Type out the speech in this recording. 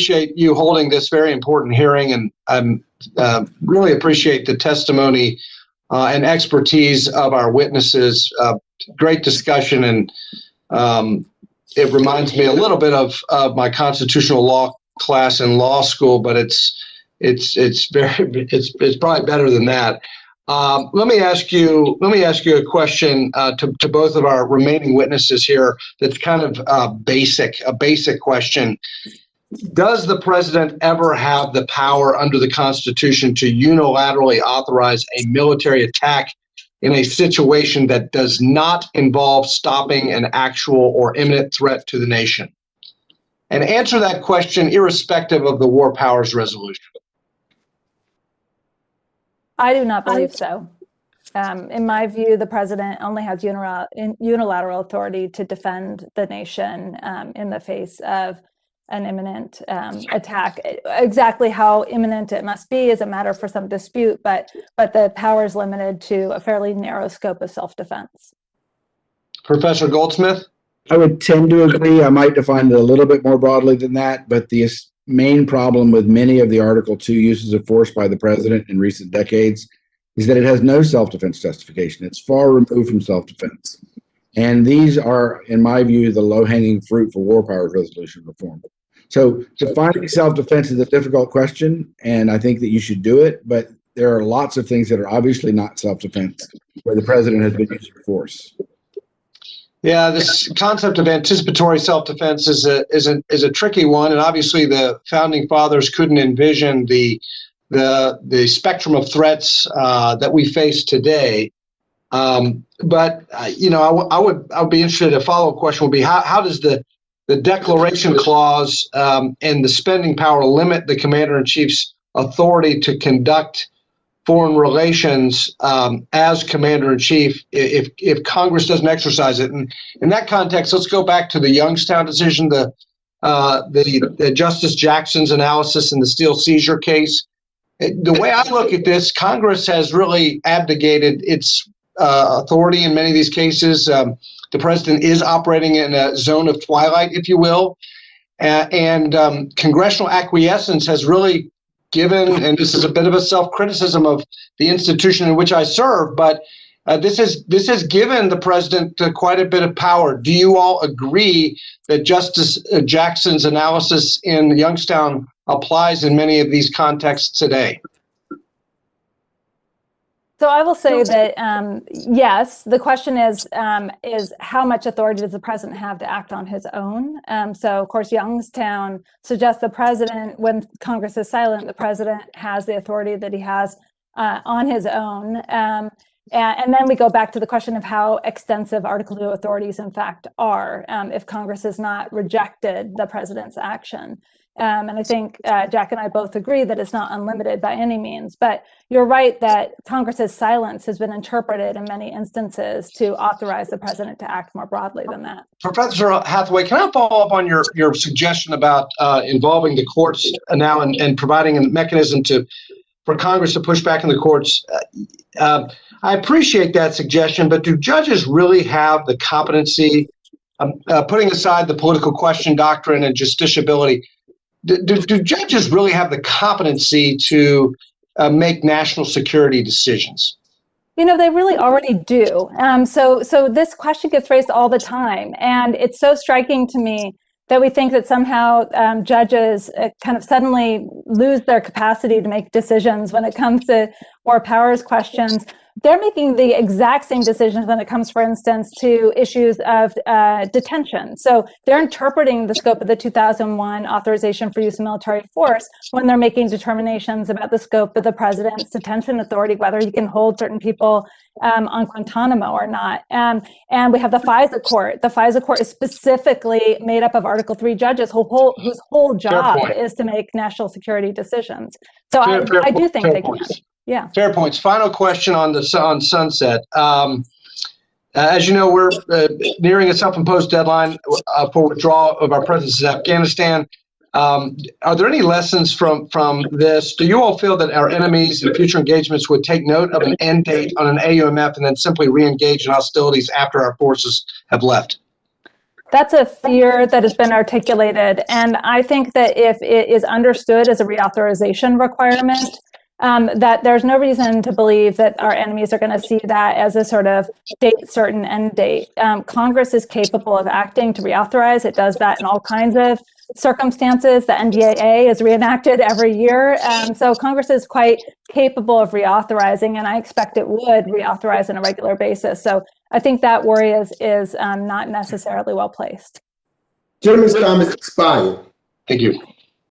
appreciate you holding this very important hearing, and I really appreciate the testimony and expertise of our witnesses. Great discussion, and it reminds me a little bit of my constitutional law class in law school, but it's probably better than that. Let me ask you a question to both of our remaining witnesses here. That's kind of a basic question. Does the president ever have the power under the Constitution to unilaterally authorize a military attack in a situation that does not involve stopping an actual or imminent threat to the nation? And answer that question irrespective of the War Powers Resolution. I do not believe so. In my view, the president only has unilateral authority to defend the nation in the face of an imminent attack. Exactly how imminent it must be is a matter for some dispute, but the power is limited to a fairly narrow scope of self-defense. Professor Goldsmith? I would tend to agree. I might define it a little bit more broadly than that, but the main problem with many of the Article 2 uses of force by the president in recent decades is that it has no self-defense justification. It's far removed from self-defense. And these are, in my view, the low-hanging fruit for war powers resolution reform. So defining self-defense is a difficult question, and I think that you should do it, but there are lots of things that are obviously not self-defense where the president has been using force. Yeah, this concept of anticipatory self-defense is a tricky one, and obviously the founding fathers couldn't envision the spectrum of threats that we face today. But I would be interested. A follow-up question would be how does the Declaration Clause and the spending power limit the Commander-in-Chief's authority to conduct foreign relations as Commander-in-Chief if Congress doesn't exercise it? And in that context, let's go back to the Youngstown decision, the Justice Jackson's analysis in the steel seizure case. The way I look at this, Congress has really abdicated its authority in many of these cases. The president is operating in a zone of twilight, if you will, and congressional acquiescence has really given, and this is a bit of a self-criticism of the institution in which I serve, but this has given the president quite a bit of power. Do you all agree that Justice Jackson's analysis in Youngstown applies in many of these contexts today? So I will say that yes. The question is how much authority does the president have to act on his own? So of course, Youngstown suggests the president, when Congress is silent, the president has the authority that he has on his own. And then we go back to the question of how extensive Article 2 authorities in fact are if Congress has not rejected the president's action. And I think Jack and I both agree that it's not unlimited by any means. But you're right that Congress's silence has been interpreted in many instances to authorize the president to act more broadly than that. Professor Hathaway, can I follow up on your suggestion about involving the courts now and providing a mechanism for Congress to push back in the courts? I appreciate that suggestion, but do judges really have the competency, putting aside the political question doctrine and justiciability, do judges really have the competency to make national security decisions? You know, they really already do. So this question gets raised all the time. And it's so striking to me that we think that somehow judges kind of suddenly lose their capacity to make decisions when it comes to war powers questions. They're making the exact same decisions when it comes, for instance, to issues of detention. So they're interpreting the scope of the 2001 authorization for use of military force when they're making determinations about the scope of the president's detention authority, whether he can hold certain people on Guantanamo or not. And we have the FISA court. The FISA court is specifically made up of Article 3 judges whose whole job is to make national security decisions. So I do think they can. Yeah. Fair points. Final question on Sunset. As you know, we're nearing a self-imposed deadline for withdrawal of our presence in Afghanistan. Are there any lessons from this? Do you all feel that our enemies in future engagements would take note of an end date on an AUMF and then simply re-engage in hostilities after our forces have left? That's a fear that has been articulated. And I think that if it is understood as a reauthorization requirement, that there's no reason to believe that our enemies are going to see that as a sort of date certain end date. Congress is capable of acting to reauthorize. It does that in all kinds of circumstances. The NDAA is reenacted every year. So Congress is quite capable of reauthorizing, and I expect it would reauthorize on a regular basis. So I think that worry is not necessarily well placed. Gentlemen's time is expired. Thank you.